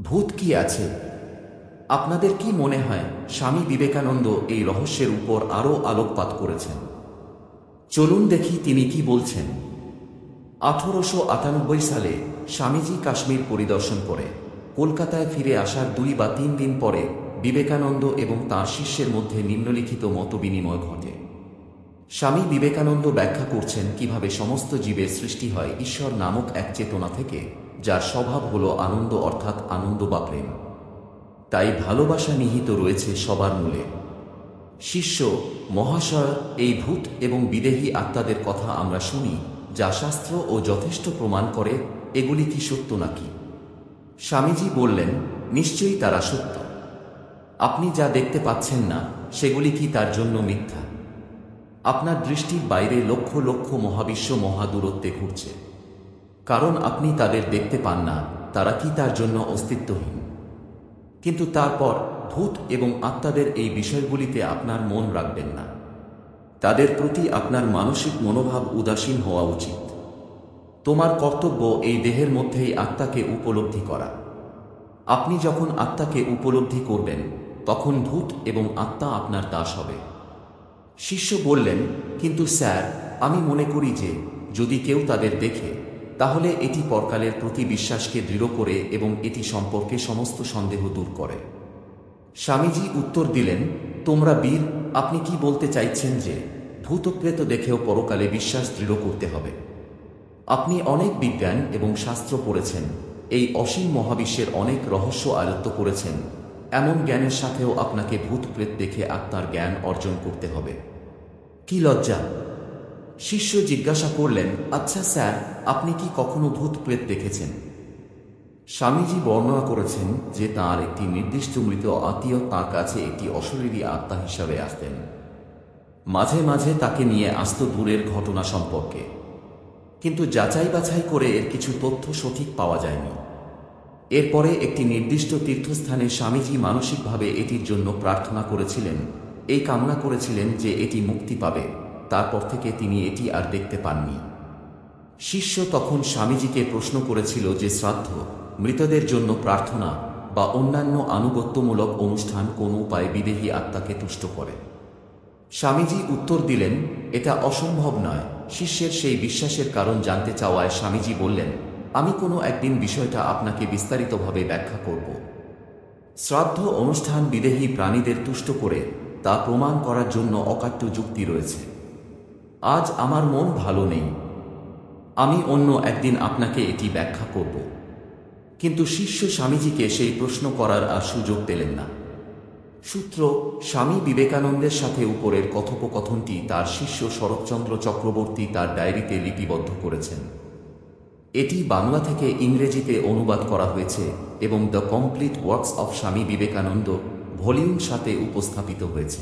ভূত কি আছে? আপনাদের কি মনে হয় স্বামী বিবেকানন্দ এই রহস্যের উপর আরও আলোকপাত করেছেন? চলুন দেখি তিনি কি বলছেন। 1898 সালে স্বামীজি কাশ্মীর পরিদর্শন করে কলকাতায় ফিরে আসার 2 বা 3 দিন পরে বিবেকানন্দ এবং তাঁর শিষ্যের মধ্যে নিম্নলিখিত মতবিনিময় ঘটে। স্বামী বিবেকানন্দ ব্যাখ্যা করছেন কিভাবে সমস্ত জীবের সৃষ্টি হয় ঈশ্বর নামক এক চেতনা থেকে, যার স্বভাব হল আনন্দ, অর্থাৎ আনন্দ বা প্রেম। তাই ভালোবাসা নিহিত রয়েছে সবার মূলে। শিষ্য মহাশয়, এই ভূত এবং বিদেহী আত্মাদের কথা আমরা শুনি, যা শাস্ত্র ও যথেষ্ট প্রমাণ করে, এগুলি কি সত্য নাকি? স্বামীজি বললেন, নিশ্চয়ই তারা সত্য। আপনি যা দেখতে পাচ্ছেন না সেগুলি কি তার জন্য মিথ্যা? আপনার দৃষ্টির বাইরে লক্ষ লক্ষ মহাবিশ্ব মহাদূরত্বে ঘুরছে। কারণ আপনি তাদের দেখতে পান না, তারা কি তার জন্য অস্তিত্বহীন? কিন্তু তারপর ভূত এবং আত্মাদের এই বিষয়গুলিতে আপনার মন রাখবেন না। তাদের প্রতি আপনার মানসিক মনোভাব উদাসীন হওয়া উচিত। তোমার কর্তব্য এই দেহের মধ্যেই আত্মাকে উপলব্ধি করা। আপনি যখন আত্মাকে উপলব্ধি করবেন, তখন ভূত এবং আত্মা আপনার দাস হবে। শিষ্য বললেন, কিন্তু স্যার, আমি মনে করি যে যদি কেউ তাদের দেখে, তাহলে এটি পরকালের প্রতি বিশ্বাসকে দৃঢ় করে এবং এটি সম্পর্কে সমস্ত সন্দেহ দূর করে। স্বামীজি উত্তর দিলেন, তোমরা বীর, আপনি কি বলতে চাইছেন যে ভূতপ্রেত দেখেও পরকালে বিশ্বাস দৃঢ় করতে হবে? আপনি অনেক বিজ্ঞান এবং শাস্ত্র পড়েছেন, এই অসীম মহাবিশ্বের অনেক রহস্য আয়ত্ত করেছেন। এমন জ্ঞানের সাথেও আপনাকে ভূত প্রেত দেখে আত্মার জ্ঞান অর্জন করতে হবে? কি লজ্জা! শিষ্য জিজ্ঞাসা করলেন, আচ্ছা স্যার, আপনি কি কখনো ভূত প্রেত দেখেছেন? স্বামীজি বর্ণনা করেছেন যে তাঁর একটি নির্দিষ্ট মৃত আত্মীয় তাঁর কাছে একটি অশরীরী আত্মা হিসাবে আসতেন। মাঝে মাঝে তাকে নিয়ে আসত দূরের ঘটনা সম্পর্কে, কিন্তু যাচাই বাছাই করে এর কিছু তথ্য সঠিক পাওয়া যায়নি। এরপরে একটি নির্দিষ্ট তীর্থস্থানে স্বামীজি মানসিকভাবে এটির জন্য প্রার্থনা করেছিলেন, এই কামনা করেছিলেন যে এটি মুক্তি পাবে। তারপর থেকে তিনি এটি আর দেখতে পাননি। শিষ্য তখন স্বামীজিকে প্রশ্ন করেছিল যে শ্রাদ্ধ, মৃতদের জন্য প্রার্থনা বা অন্যান্য আনুগত্যমূলক অনুষ্ঠান কোন উপায়ে বিদেহী আত্মাকে তুষ্ট করে। স্বামীজি উত্তর দিলেন, এটা অসম্ভব নয়। শিষ্যের সেই বিশ্বাসের কারণ জানতে চাওয়ায় স্বামীজি বললেন, আমি কোনো একদিন বিষয়টা আপনাকে বিস্তারিতভাবে ব্যাখ্যা করব। শ্রাদ্ধ অনুষ্ঠান বিদেহী প্রাণীদের তুষ্ট করে তা প্রমাণ করার জন্য অকাট্য যুক্তি রয়েছে। আজ আমার মন ভালো নেই, আমি অন্য একদিন আপনাকে এটি ব্যাখ্যা করব। কিন্তু শিষ্য স্বামীজিকে সেই প্রশ্ন করার আর সুযোগ পেলেন না। সূত্র: স্বামী বিবেকানন্দের সাথে উপরের কথোপকথনটি তার শিষ্য শরৎচন্দ্র চক্রবর্তী তার ডায়েরিতে লিপিবদ্ধ করেছেন। এটি বাংলা থেকে ইংরেজিতে অনুবাদ করা হয়েছে এবং the complete works of Swami Vivekananda volume 7 উপস্থাপিত হয়েছে।